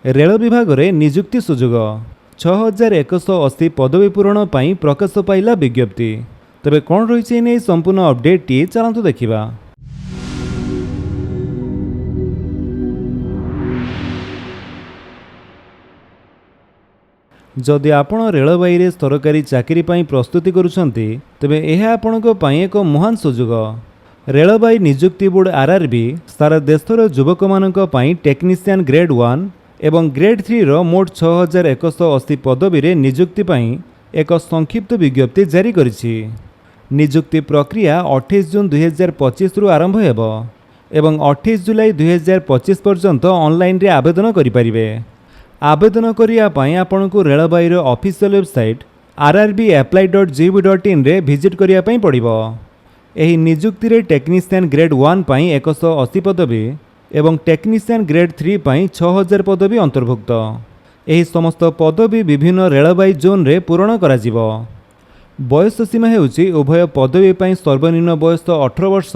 Rail विभाग रे नियुक्ति सुजोग 6180 पदवी पूरण पाई प्रकाश पाइला विज्ञप्ति। तबे कौन रही है संपूर्ण अपडेट टी चलतु देखा। जदि आपण रेलवाई रे सरकारी चाकरी पाई प्रस्तुति करुछंती तबे यह आपणको पाई एक महान सुजोग। रेलवाई नियुक्ति बोर्ड RRB सारा देशर युवक मानक पाई टेक्नीशियन ग्रेड 1 एवं ग्रेड 3 रो मोट 6180 पदवी रे नियुक्ति पाई एक संक्षिप्त विज्ञप्ति जारी करिछि। नियुक्ति प्रक्रिया 28 जून 2025 रु आरंभ हेबो एवं 28 जुलाई 2025 पर्यंत ऑनलाइन रे आवेदन करि परिबे। आवेदन करिया पाई आपनको रेलवाई रो ऑफिशियल वेबसाइट rrbapply.gov.in रे विजिट करिया पाई पड़िबो। एही नियुक्ति रे टेक्नीशियन ग्रेड 1 पाई 180 पदवी एवं टेक्नीशियन ग्रेड 3 पाई 6000 पदवी अंतर्भुक्त। एही समस्त पदवी विभिन्न रेलवाई जोन रे पूरण करा जिवो। बयस सीमा हेउची उभय पदवी पाई सर्वनिम्न बयस 18 वर्ष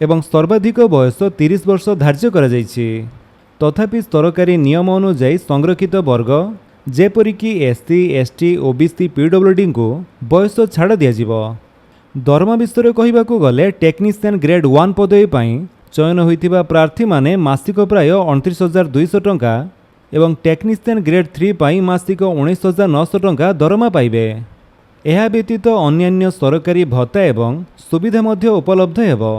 एवं सर्वाधिक बयस 30 वर्ष धार्य करा जायछि। तथापि सरकारी नियम अनुଯାयी संरक्षित वर्ग जेपरिकी SC, ST, OBC, PWD को बयस छाड़ दिया। दरमा विषय कहबाकू गले टेक्नीशियन ग्रेड 1 पदवी पाई चयन होइतिबा प्रार्थी माने मासिक प्राय 29,200 टंका एवं टेक्नीशियन ग्रेड 3 पाई मासिक 19,900 टंका दरमा पाइबे। यह व्यतीत अन्यान्य सरकारी भत्ता एवं सुविधा मध्य उपलब्ध हेबो।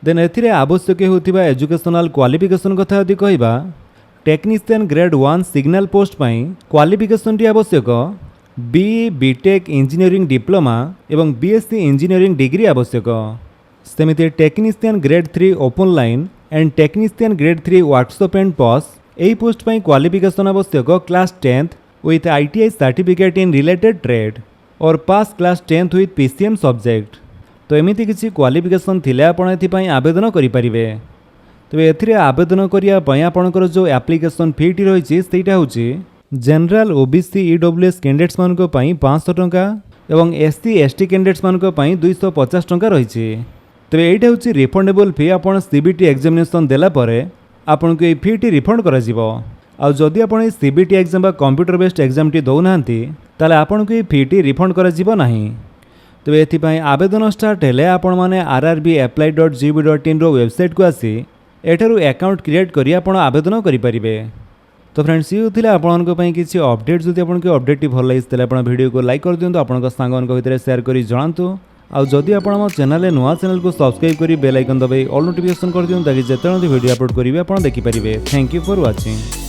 देन एथिरे आवश्यक होतिबा एजुकेशनल क्वालिफिकेशन कथा यदि कहबा टेक्नीशियन ग्रेड 1 सिग्नल पोस्ट पाई क्वालिफिकेशन टी आवश्यक BE, BTech इंजीनियरिंग डिप्लोमा एवं BSc इंजीनियरिंग डिग्री आवश्यक। सेमिति technician grade 3 open line and technician grade 3 workshop and पॉस एही पोस्ट पाई क्वालिफिकेशन आवश्यक class 10th with ITI certificate in related trade or pass class 10th with PCM subject. तो एमिति किसी क्वालिफिकेशन थिले आपण एथिपाई आवेदन करि परिबे। तबे एथिरे आवेदन करिया पई आपणकर जो एप्लिकेशन फी टी रहिछि सेटा होछि जनरल OBC EWS कैंडिडेट्स मानक पई 500 टंका एवं SC ST कैंडिडेट्स मानक पई 250 टंका रहिछि। तबे एटा होछि रिफंडेबल फी। आपण CBT एग्जामिनेशन देला परे आपनको ए फी टी रिफंड करा जिवो। आ जदि आपण CBT एग्जाम बा कंप्यूटर बेस्ड एग्जाम टी दउ नाहंती ताले आपनको ए फी टी रिफंड करा जिवो नाही। तबे एथिपाई आवेदन स्टार्ट हेले आपण माने rrbapply.gov.in रो वेबसाइट को आसी एठारु अकाउंट क्रिएट करी आपण आवेदन करि परिबे। तो फ्रेंड्स ये थिला आपनको पई किछि अपडेट। जदि आपनको अपडेट टी भल लागिस तले आपण वीडियो को लाइक कर दियंतु, आपनका सांगन को भितरे शेयर करी जणांतु। आ जदि आपण हम चैनल नुआ चैनल को सब्सक्राइब करी बेल आइकन दबाई ऑल नोटिफिकेशन कर दियंतु ताकि जेतेବେଳେ वीडियो अपलोड करिवे आपण देखि परिबे। Thank you for watching.